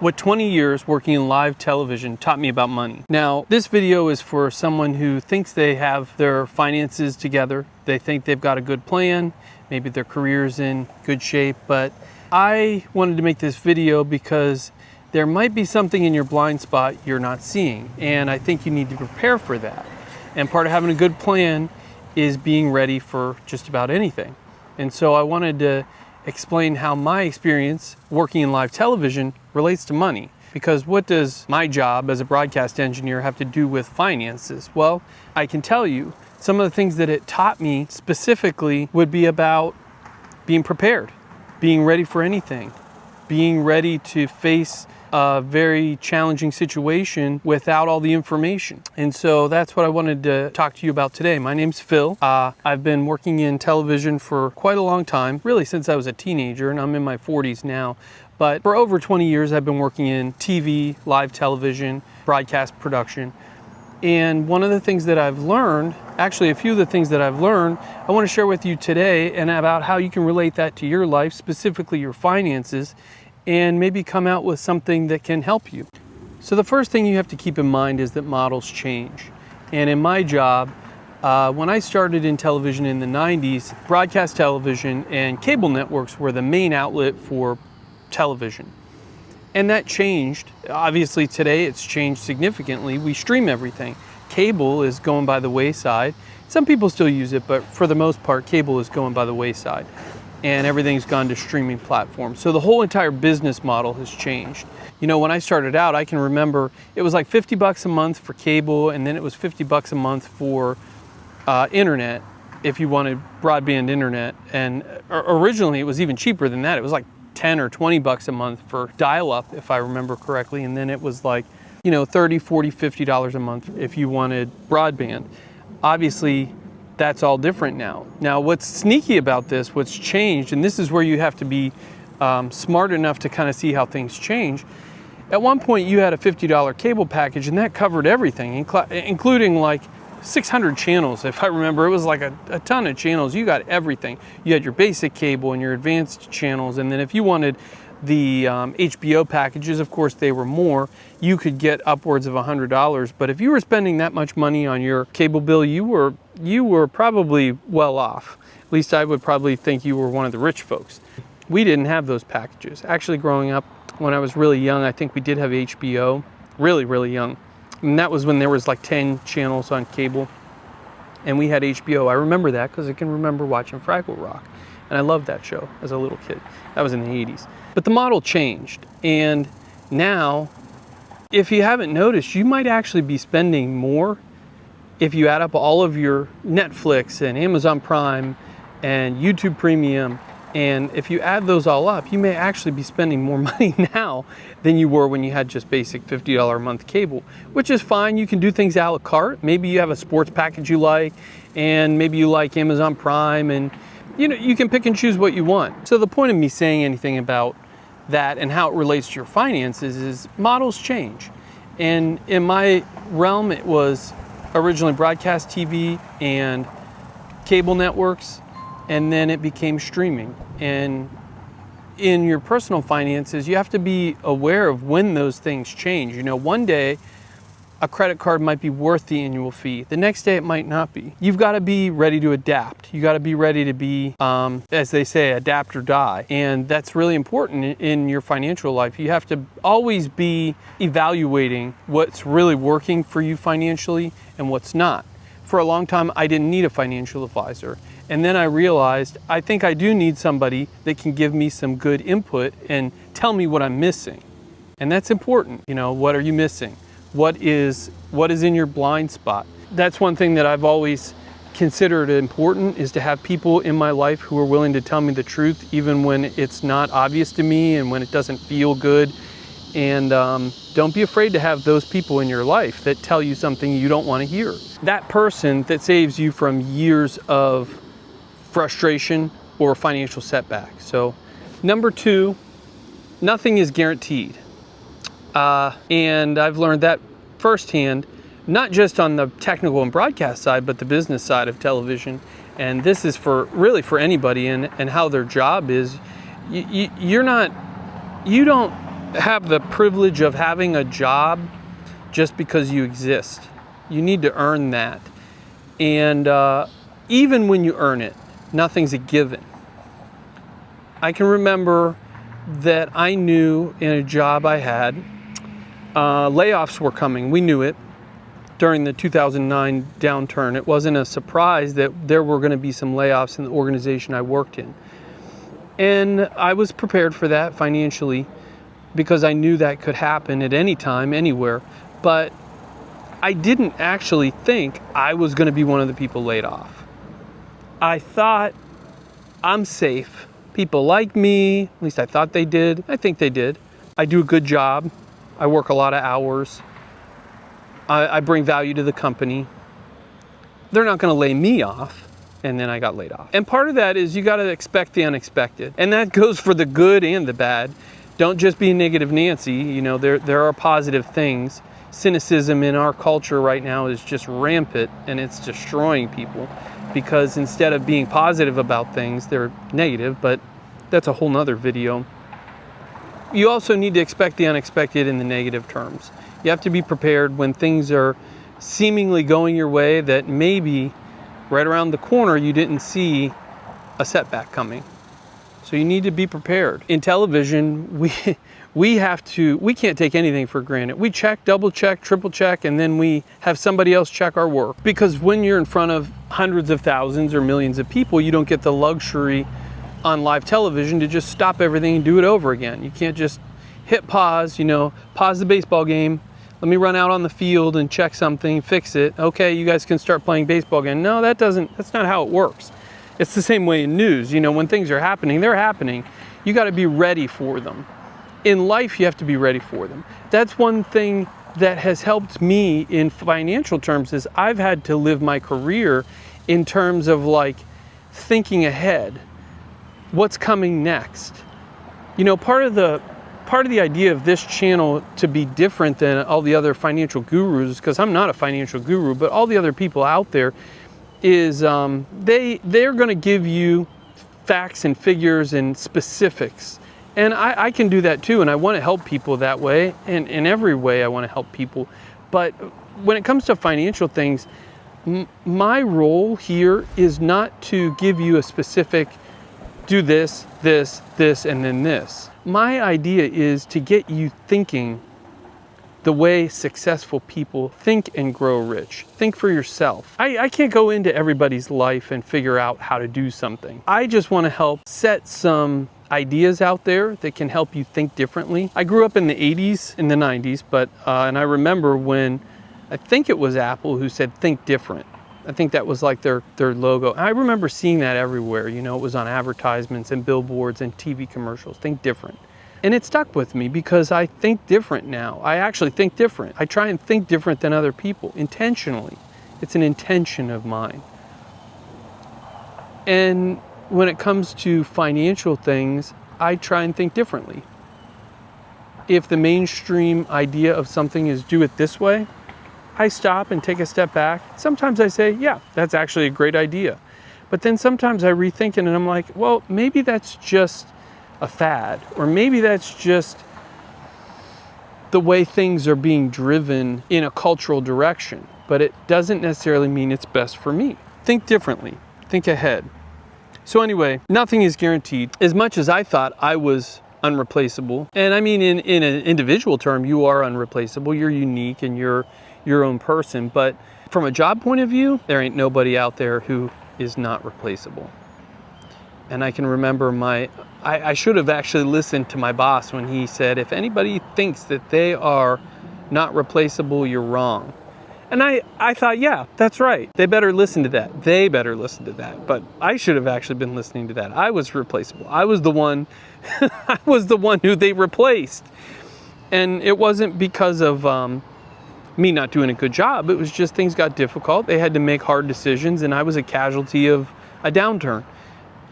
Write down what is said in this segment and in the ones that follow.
What 20 years working in live television taught me about money. Now, this video is for someone who thinks they have their finances together. They think they've got a good plan. Maybe their career's in good shape, but I wanted to make this video because there might be something in your blind spot you're not seeing, and I think you need to prepare for that. And part of having a good plan is being ready for just about anything. And so I wanted to explain how my experience working in live television relates to money. Because what does my job as a broadcast engineer have to do with finances? Well, I can tell you some of the things that it taught me specifically would be about being prepared, being ready for anything, being ready to face a very challenging situation without all the information. And so that's what I wanted to talk to you about today. My name's Phil. I've been working in television for quite a long time, really since I was a teenager, and I'm in my 40s now. But for over 20 years, I've been working in TV, live television, broadcast production. And one of the things that I've learned, actually a few of the things that I've learned, I want to share with you today, and about how you can relate that to your life, specifically your finances, and maybe come out with something that can help you. So the first thing you have to keep in mind is that models change. And in my job, when I started in television in the 90s, broadcast television and cable networks were the main outlet for television. And that changed. Obviously today it's changed significantly. We stream everything. Cable is going by the wayside. Some people still use it, but for the most part, cable is going by the wayside. And everything's gone to streaming platforms. So the whole entire business model has changed. You know, when I started out, I can remember it was like 50 bucks a month for cable, and then it was 50 bucks a month for internet, if you wanted broadband internet. And originally it was even cheaper than that. It was like 10 or 20 bucks a month for dial-up, if I remember correctly. And then it was like, you know, 30, 40, $50 a month if you wanted broadband. Obviously, that's all different now. Now, what's sneaky about this, what's changed, and this is where you have to be smart enough to kind of see how things change. At one point, you had a $50 cable package, and that covered everything, including like 600 channels. If I remember, it was like a ton of channels. You got everything. You had your basic cable and your advanced channels, and then if you wanted the HBO packages, of course, they were more. You could get upwards of $100. But if you were spending that much money on your cable bill, you were probably well off. At least I would probably think you were one of the rich folks. We didn't have those packages. Actually, growing up, when I was really young, I think we did have HBO, really, really young. And that was when there was like 10 channels on cable. And we had HBO. I remember that because I can remember watching Fraggle Rock. And I loved that show as a little kid. That was in the 80s. But the model changed. And now, if you haven't noticed, you might actually be spending more if you add up all of your Netflix and Amazon Prime and YouTube Premium. And if you add those all up, you may actually be spending more money now than you were when you had just basic $50 a month cable, which is fine. You can do things a la carte. Maybe you have a sports package you like, and maybe you like Amazon Prime, and you know, you can pick and choose what you want. So the point of me saying anything about that and how it relates to your finances is models change. And in my realm, it was originally broadcast TV and cable networks, and then it became streaming. And in your personal finances, you have to be aware of when those things change. You know, one day, a credit card might be worth the annual fee. The next day it might not be. You've got to be ready to adapt. You got to be ready to be, as they say, adapt or die. And that's really important in your financial life. You have to always be evaluating what's really working for you financially and what's not. For a long time, I didn't need a financial advisor. And then I realized I think I do need somebody that can give me some good input and tell me what I'm missing. And that's important. You know, what are you missing? What is in your blind spot? That's one thing that I've always considered important, is to have people in my life who are willing to tell me the truth, even when it's not obvious to me and when it doesn't feel good. And don't be afraid to have those people in your life that tell you something you don't want to hear. That person that saves you from years of frustration or financial setback. So, number 2, nothing is guaranteed. And I've learned that firsthand, not just on the technical and broadcast side, but the business side of television. And this is for really for anybody, and how their job is. You don't have the privilege of having a job just because you exist. You need to earn that. And even when you earn it, nothing's a given. I can remember that I knew in a job I had, layoffs were coming. We knew it during the 2009 downturn. It wasn't a surprise that there were going to be some layoffs in the organization I worked in. And I was prepared for that financially because I knew that could happen at any time, anywhere. But I didn't actually think I was going to be one of the people laid off. I thought, I'm safe. People like me, at least I thought they did. I think they did. I do a good job. I work a lot of hours. I bring value to the company. They're not going to lay me off. And then I got laid off. And part of that is you got to expect the unexpected. And that goes for the good and the bad. Don't just be negative Nancy. You know, there are positive things. Cynicism in our culture right now is just rampant, and it's destroying people because instead of being positive about things, they're negative, but that's a whole nother video. You also need to expect the unexpected in the negative terms. You have to be prepared when things are seemingly going your way that maybe right around the corner you didn't see a setback coming. So you need to be prepared. In television, we can't take anything for granted. We check, double check, triple check, and then we have somebody else check our work. Because when you're in front of hundreds of thousands or millions of people, you don't get the luxury on live television to just stop everything and do it over again. You can't just hit pause, pause the baseball game. Let me run out on the field and check something, fix it. Okay, you guys can start playing baseball again. No, that's not how it works. It's the same way in news. When things are happening, they're happening. You got to be ready for them. In life, you have to be ready for them. That's one thing that has helped me in financial terms is I've had to live my career in terms of thinking ahead. What's coming next? Part of the idea of this channel to be different than all the other financial gurus, because I'm not a financial guru, but all the other people out there is they're going to give you facts and figures and specifics. And I can do that too, and I want to help people that way, and in every way I want to help people. But when it comes to financial things, my role here is not to give you a specific, do this, this, this, and then this. My idea is to get you thinking the way successful people think and grow rich. Think for yourself. I can't go into everybody's life and figure out how to do something. I just want to help set some ideas out there that can help you think differently. I grew up in the 80s, in the 90s, and I remember when, I think it was Apple who said, think different. I think that was like their logo. I remember seeing that everywhere. It was on advertisements and billboards and TV commercials, think different. And it stuck with me because I think different now. I actually think different. I try and think different than other people, intentionally. It's an intention of mine. And when it comes to financial things, I try and think differently. If the mainstream idea of something is do it this way, I stop and take a step back. Sometimes I say, yeah, that's actually a great idea. But then sometimes I rethink it and I'm like, well, maybe that's just a fad, or maybe that's just the way things are being driven in a cultural direction, but it doesn't necessarily mean it's best for me. Think differently, think ahead. So anyway, nothing is guaranteed. As much as I thought I was unreplaceable, and I mean in an individual term, you are unreplaceable, you're unique and you're your own person, but from a job point of view, there ain't nobody out there who is not replaceable. And I can remember I should have actually listened to my boss when he said, if anybody thinks that they are not replaceable, you're wrong. And I thought, yeah, that's right. They better listen to that. They better listen to that. But I should have actually been listening to that. I was replaceable. I was the one, I was the one who they replaced. And it wasn't because of me not doing a good job. It was just things got difficult. They had to make hard decisions, and I was a casualty of a downturn.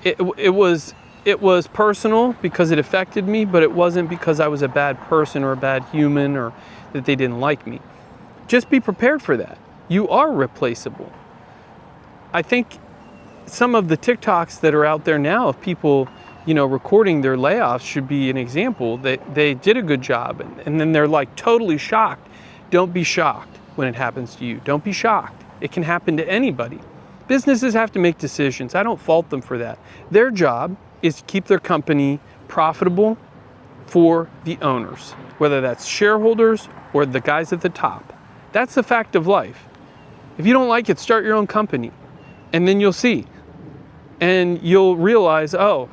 It was personal because it affected me, but it wasn't because I was a bad person or a bad human or that they didn't like me. Just be prepared for that. You are replaceable. I think some of the TikToks that are out there now of people, recording their layoffs should be an example that they did a good job, and then they're like totally shocked. Don't be shocked when it happens to you. Don't be shocked. It can happen to anybody. Businesses have to make decisions. I don't fault them for that. Their job is to keep their company profitable for the owners, whether that's shareholders or the guys at the top. That's the fact of life. If you don't like it, start your own company, and then you'll see. And you'll realize, oh,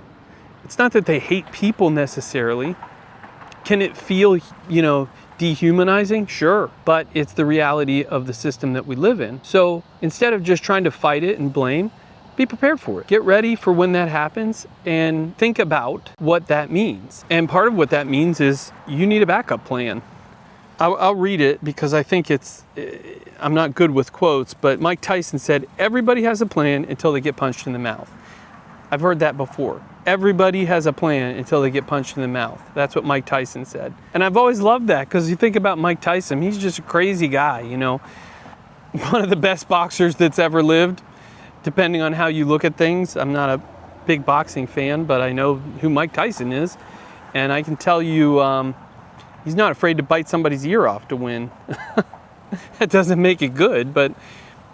it's not that they hate people necessarily. Can it feel, dehumanizing? Sure, but it's the reality of the system that we live in. So instead of just trying to fight it and blame, be prepared for it. Get ready for when that happens and think about what that means. And part of what that means is you need a backup plan. I'll read it because I think I'm not good with quotes, but Mike Tyson said, everybody has a plan until they get punched in the mouth. I've heard that before. Everybody has a plan until they get punched in the mouth. That's what Mike Tyson said. And I've always loved that because you think about Mike Tyson, he's just a crazy guy, one of the best boxers that's ever lived, depending on how you look at things. I'm not a big boxing fan, but I know who Mike Tyson is. And I can tell you, he's not afraid to bite somebody's ear off to win. That doesn't make it good, but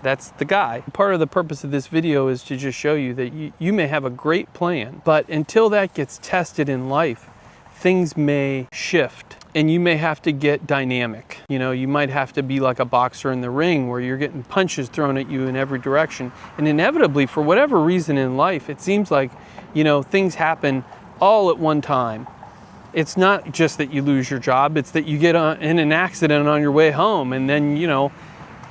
that's the guy. Part of the purpose of this video is to just show you that you may have a great plan, but until that gets tested in life, things may shift and you may have to get dynamic. You might have to be like a boxer in the ring where you're getting punches thrown at you in every direction. And inevitably, for whatever reason in life, it seems like, things happen all at one time. It's not just that you lose your job, it's that you get in an accident on your way home, and then,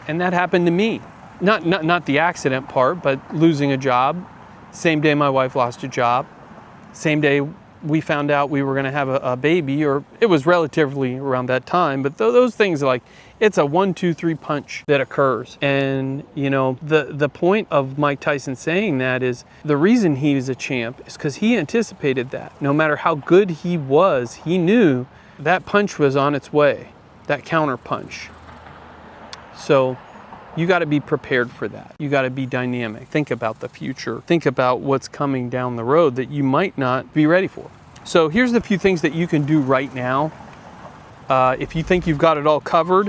and that happened to me. Not the accident part, but losing a job. Same day my wife lost a job. Same day we found out we were going to have a baby, or it was relatively around that time. But those things are like, it's a 1, 2, 3 punch that occurs. And, the point of Mike Tyson saying that is the reason he was a champ is because he anticipated that. No matter how good he was, he knew that punch was on its way, that counter punch. So you got to be prepared for that. You got to be dynamic. Think about the future. Think about what's coming down the road that you might not be ready for. So here's the few things that you can do right now. If you think you've got it all covered,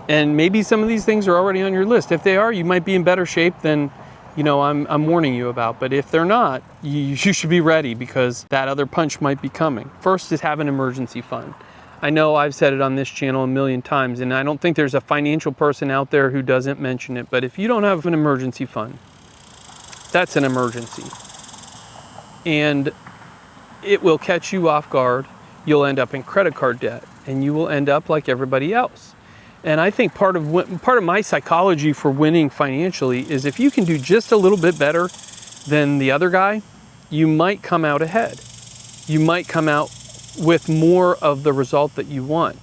and maybe some of these things are already on your list. If they are, you might be in better shape than I'm warning you about. But if they're not, you should be ready because that other punch might be coming. First is have an emergency fund. I know I've said it on this channel a million times, and I don't think there's a financial person out there who doesn't mention it, but if you don't have an emergency fund, that's an emergency. And it will catch you off guard. You'll end up in credit card debt, and you will end up like everybody else. And I think part of my psychology for winning financially is if you can do just a little bit better than the other guy, you might come out ahead. You might come out with more of the result that you want.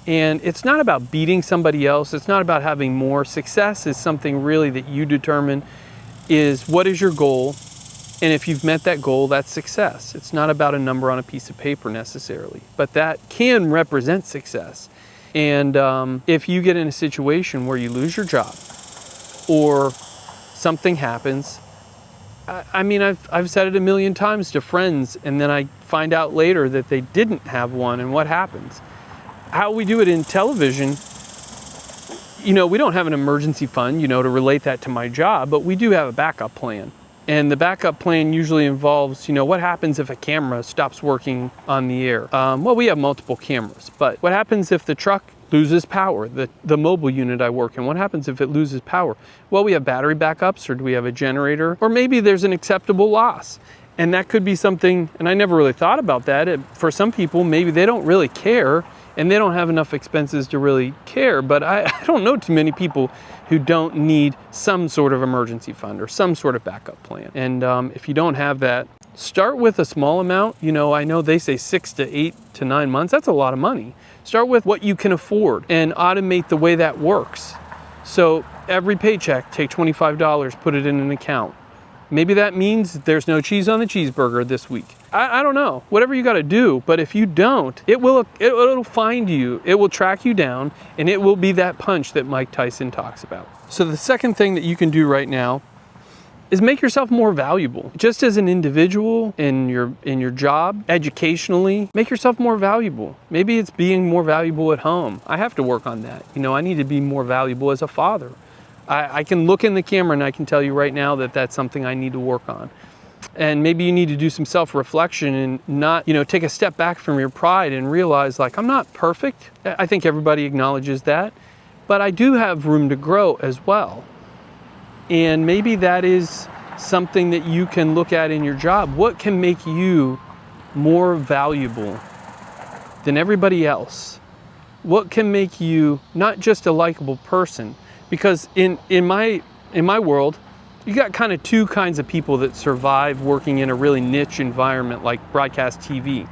And it's not about beating somebody else. It's not about having more. Success is something really that you determine is what is your goal. And if you've met that goal, that's success. It's not about a number on a piece of paper necessarily, but that can represent success. And if you get in a situation where you lose your job or something happens, I've said it a million times to friends, and then I find out later that they didn't have one, and what happens? How we do it in television, we don't have an emergency fund, to relate that to my job, but we do have a backup plan. And the backup plan usually involves, what happens if a camera stops working on the air? Well, we have multiple cameras, but what happens if the truck loses power? The mobile unit I work in, what happens if it loses power? Well, we have battery backups, or do we have a generator? Or maybe there's an acceptable loss. And that could be something, and I never really thought about that. For some people, maybe they don't really care, and they don't have enough expenses to really care, but I don't know too many people who don't need some sort of emergency fund or some sort of backup plan. And if you don't have that, start with a small amount. I know they say 6 to 8 to 9 months. That's a lot of money. Start with what you can afford and automate the way that works. So every paycheck, take $25, put it in an account. Maybe that means there's no cheese on the cheeseburger this week. I don't know, whatever you got to do. But if you don't, it'll find you, it will track you down, and it will be that punch that Mike Tyson talks about. So the second thing that you can do right now is make yourself more valuable. Just as an individual in your job, educationally, make yourself more valuable. Maybe it's being more valuable at home. I have to work on that. I need to be more valuable as a father. I can look in the camera and I can tell you right now that that's something I need to work on. And maybe you need to do some self-reflection and not, take a step back from your pride and realize, like, I'm not perfect. I think everybody acknowledges that, but I do have room to grow as well. And maybe that is something that you can look at in your job. What can make you more valuable than everybody else? What can make you not just a likable person? Because in my world, you got kind of two kinds of people that survive working in a really niche environment like broadcast TV.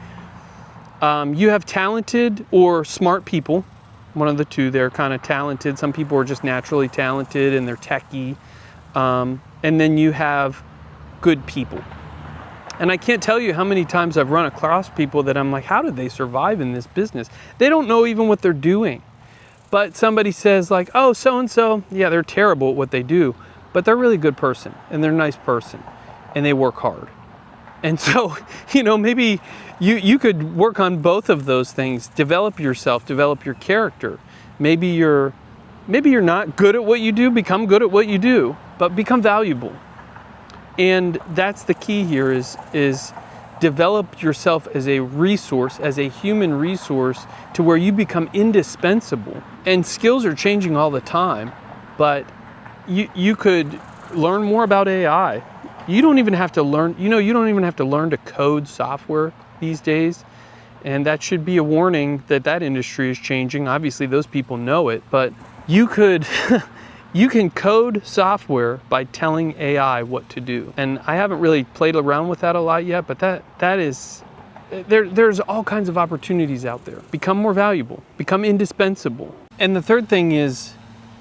You have talented or smart people. One of the two. They're kind of talented. Some people are just naturally talented and they're techie. And then you have good people. And I can't tell you how many times I've run across people that I'm like, how did they survive in this business? They don't know even what they're doing. But somebody says like, oh, so-and-so, yeah, they're terrible at what they do, but they're a really good person and they're a nice person and they work hard. And so, maybe you could work on both of those things, develop yourself, develop your character. Maybe you're not good at what you do, become good at what you do, but become valuable. And that's the key here is develop yourself as a resource, as a human resource, to where you become indispensable. And skills are changing all the time, but you could learn more about AI. You don't even have to learn, you don't even have to learn to code software these days. And that should be a warning that industry is changing. Obviously, those people know it, but you can code software by telling AI what to do. And I haven't really played around with that a lot yet, but there's all kinds of opportunities out there. Become more valuable, become indispensable. And the third thing is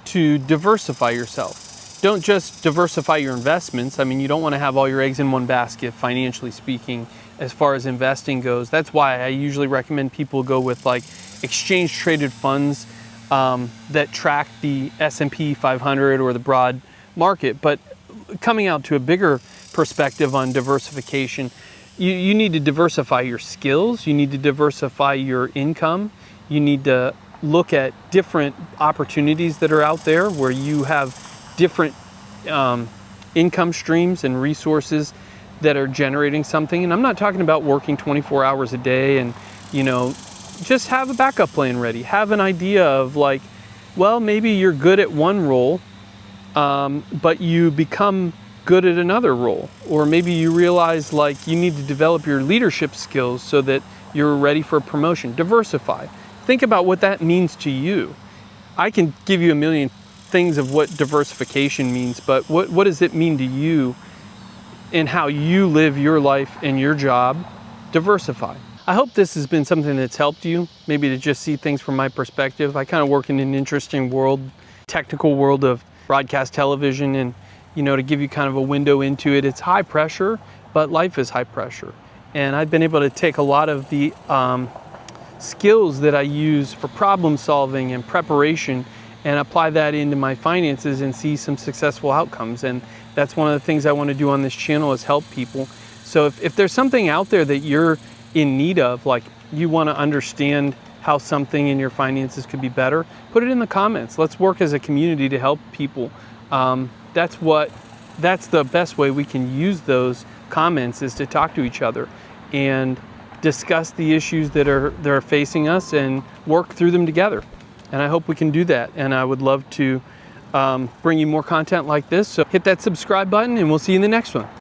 to diversify yourself. Don't just diversify your investments. I mean, you don't want to have all your eggs in one basket, financially speaking, as far as investing goes. That's why I usually recommend people go with like exchange traded funds that track the S&P 500 or the broad market. But coming out to a bigger perspective on diversification, you need to diversify your skills, you need to diversify your income, you need to look at different opportunities that are out there where you have different income streams and resources that are generating something. And I'm not talking about working 24 hours a day and, just have a backup plan ready. Have an idea of like, well, maybe you're good at one role, but you become good at another role. Or maybe you realize like you need to develop your leadership skills so that you're ready for a promotion. Diversify. Think about what that means to you. I can give you a million things of what diversification means, but what does it mean to you and how you live your life and your job? Diversify. I hope this has been something that's helped you, maybe to just see things from my perspective. I kind of work in an interesting world, technical world of broadcast television, and to give you kind of a window into it. It's high pressure, but life is high pressure. And I've been able to take a lot of the skills that I use for problem solving and preparation and apply that into my finances and see some successful outcomes. And that's one of the things I want to do on this channel, is help people. So if there's something out there that you're in need of, like you want to understand how something in your finances could be better, put it in the comments. Let's work as a community to help people. That's the best way we can use those comments, is to talk to each other and discuss the issues that are facing us and work through them together. And I hope we can do that. And I would love to bring you more content like this. So hit that subscribe button and we'll see you in the next one.